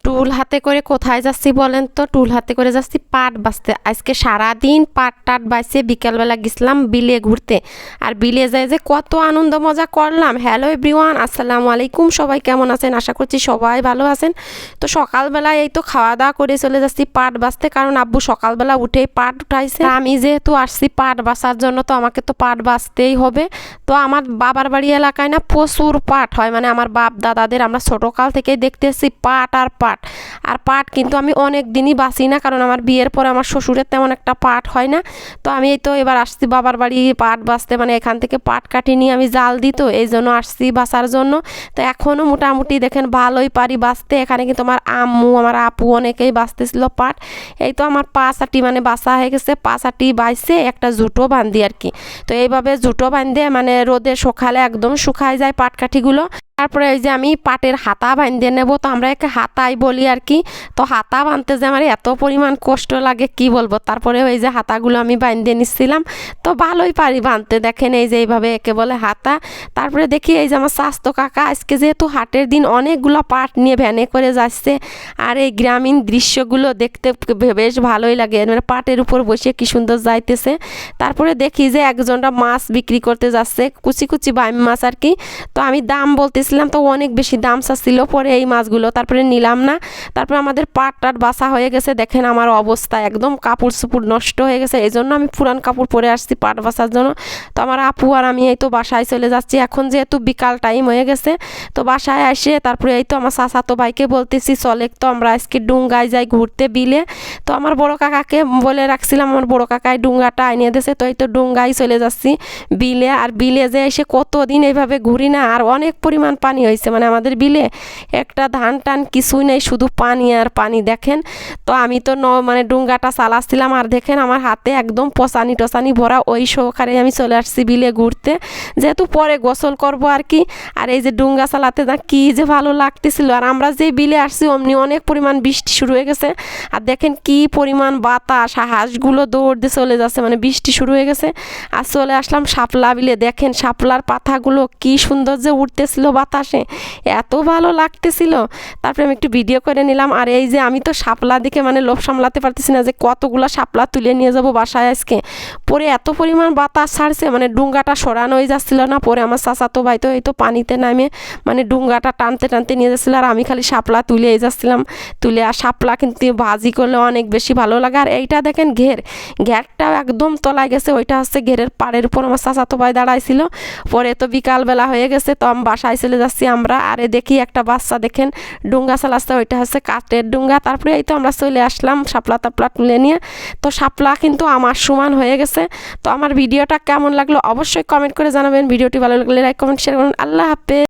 টুল হাতে করে কোথায় যাচ্ছি বলেন তো? টুল হাতে করে যাচ্ছি পাট বাছতে। আজকে সারাদিন পাট টাট বাইছে, বিকালবেলা গেছিলাম বিলে ঘুরতে। আর বিলে যাই যে কত আনন্দ মজা করলাম। হ্যালো এভরিওয়ান, আসসালামু আলাইকুম। সবাই কেমন আছেন? আশা করছি সবাই ভালো আছেন। তো সকালবেলা এই তো খাওয়া দাওয়া করে চলে যাচ্ছি পাট বাছতে, কারণ আব্বু সকালবেলা উঠেই পাট উঠাইছে। আমি যেহেতু আসছি পাট বাছার জন্য, তো আমাকে তো পাট বাছতেই হবে। তো আমার বাবার বাড়ি এলাকায় না প্রচুর পাট হয়, মানে আমার বাপ দাদাদের আমরা ছোটোকাল থেকেই দেখতেছি পাট আর পাট। আর পাট কিন্তু আমি অনেক দিনই বাঁচি না, কারণ আমার বিয়ের পরে আমার শ্বশুরের তেমন একটা পাট হয় না। তো আমি এই তো এবার আসছি বাবার বাড়ি পাট বাছতে, মানে এখান থেকে পাট কাটি নিয়ে আমি জাল দিত, এই জন্য আসছি বাছার জন্য। তো এখনও মোটামুটি দেখেন ভালোই পারি বাছতে। এখানে কিন্তু আমার আম্মু আমার আপু অনেকেই বাছতেছিল পাট। এই তো আমার পাঁচ আটি মানে বাছা হয়ে গেছে, পাঁচ আটি বাইছে একটা জুটো বান্ধি আর কি। তো এইভাবে জুটো বান্ধে মানে রোদে শুকালে একদম শুকায় যায় পাটকাঠিগুলো। তারপরে এই যে আমি পাটের হাতা বাঁধতে নেব, তো আমরা একে হাতাই বলি আর কি। তো হাতা বাঁধতে যে আমার এত পরিমাণ কষ্ট লাগে কি বলবো। তারপরে এই যে হাতাগুলো আমি বাঁধতে নিচ্ছিলাম, তো ভালোই পারি বাঁধতে। দেখেন এই যে এইভাবে একে বলে হাতা। তারপরে দেখি এই যে আমার স্বাস্থ্য কাকা আজকে যেহেতু হাটের দিন অনেকগুলো পাট নিয়ে ভ্যানে করে যাচ্ছে। আর এই গ্রামীণ দৃশ্যগুলো দেখতে বেশ ভালোই লাগে, মানে পাটের উপর বসে কি সুন্দর যাইতেছে। তারপরে দেখি যে একজনটা মাছ বিক্রি করতে যাচ্ছে, কুচি কুচি বাইম মাছ আর কি। তো আমি দাম বলতেছিলাম, তো অনেক বেশি দাম চাচ্ছিল, পরে এই মাছগুলো তারপরে নিলাম না। তারপরে আমাদের পাট টাট বাছা হয়ে গেছে। দেখেন আমার অবস্থা একদম কাপড় চুপড় নষ্ট হয়ে গেছে, এই জন্য আমি পুরান কাপড় পরে আসছি পাট বাছার জন্য। তো আমার আপু আর আমি এই তো বাসায় চলে যাচ্ছি, এখন যেহেতু বিকাল টাইম হয়ে গেছে। তো বাসায় আসে তারপরে এই তো আমার চাচাতো ভাইকে বলতেছি চলে তো আমরা আজকে ডুঙ্গায় যাই ঘুরতে বিলে। তো আমার বড় কাকাকে বলে রাখছিলাম, আমার বড় কাকায় ডুঙ্গাটা আনিয়ে দিয়েছে। তো এই তো ডুঙ্গায় চলে যাচ্ছি বিলে। আর বিলে যে এসে কতদিন এইভাবে ঘুরি না, আর অনেক পরিমাণ পানি হয়েছে, মানে আমাদের বিলে একটা ধান টান কিছুই নেই, শুধু পানি আর পানি। দেখেন তো আমি তো মানে ডুঙ্গাটা চালাচ্ছিলাম, আর দেখেন আমার হাতে একদম পচানি টসানি ভরা। ওই সহকারে আমি চলে আসছি বিলে ঘুরতে, যেহেতু পরে গোসল করব আর কি। আর এই যে ডুঙ্গা চালাতে না কি যে ভালো লাগতেছিল। আর আমরা যে বিলে আসছি অমনি অনেক পরিমাণ বৃষ্টি শুরু হয়ে গেছে। আর দেখেন কি পরিমাণ বাতাস, হাঁসগুলো দৌড় দিয়ে চলে যাচ্ছে, মানে বৃষ্টি শুরু হয়ে গেছে। আর চলে আসলাম শাপলা বিলে। দেখেন শাপলার পাতাগুলো কি সুন্দর যে উঠতেছিল বাতাসে, এত ভালো লাগতেছিল। তারপরে আমি একটু ভিডিও করে নিলাম। আর এই যে আমি তো শাপলা দিকে মানে লোভ সামলাতে পারতেছি না যে কতগুলো শাপলা তুলে নিয়ে যাব বাসায় আজকে। পরে এত পরিমাণ বাতাস ছাড়ছে, মানে ডুঙ্গাটা সরানো হয়ে যাচ্ছিল না। পরে আমার চাচাতো ভাই তো এই তো পানিতে নামে মানে ডুঙ্গাটা টানতে টানতে নিয়ে যাচ্ছিলো, আর আমি খালি শাপলা তুলে যাচ্ছিলাম তুলে। আর শাপলা কিন্তু ভাজি করলে অনেক বেশি ভালো লাগে। আর এইটা দেখেন ঘেরটাও একদম তলায় গেছে, ওইটা হচ্ছে ঘেরের পাড়ের উপর আমার চাচাতো ভাই দাঁড়াইছিল। পরে তো বিকালবেলা হয়ে গেছে, তো আমি বাসায় চলে যাচ্ছি আমরা। আরে দেখি একটা বাচ্চা দেখেন ডুঙ্গা চালাচ্ছে, ওইটা হচ্ছে কাঠের ডুঙ্গা। তারপরে এই তো আমরা চলে আসলাম শাপলা তাপলা তুলে নিয়ে। তো শাপলা কিন্তু আমার সমান হয়ে গেছে। তো আমার ভিডিওটা কেমন লাগলো অবশ্যই কমেন্ট করে জানাবেন। ভিডিওটি ভালো লাগলে লাইক কমেন্ট শেয়ার করুন। আল্লাহ হাফেজ।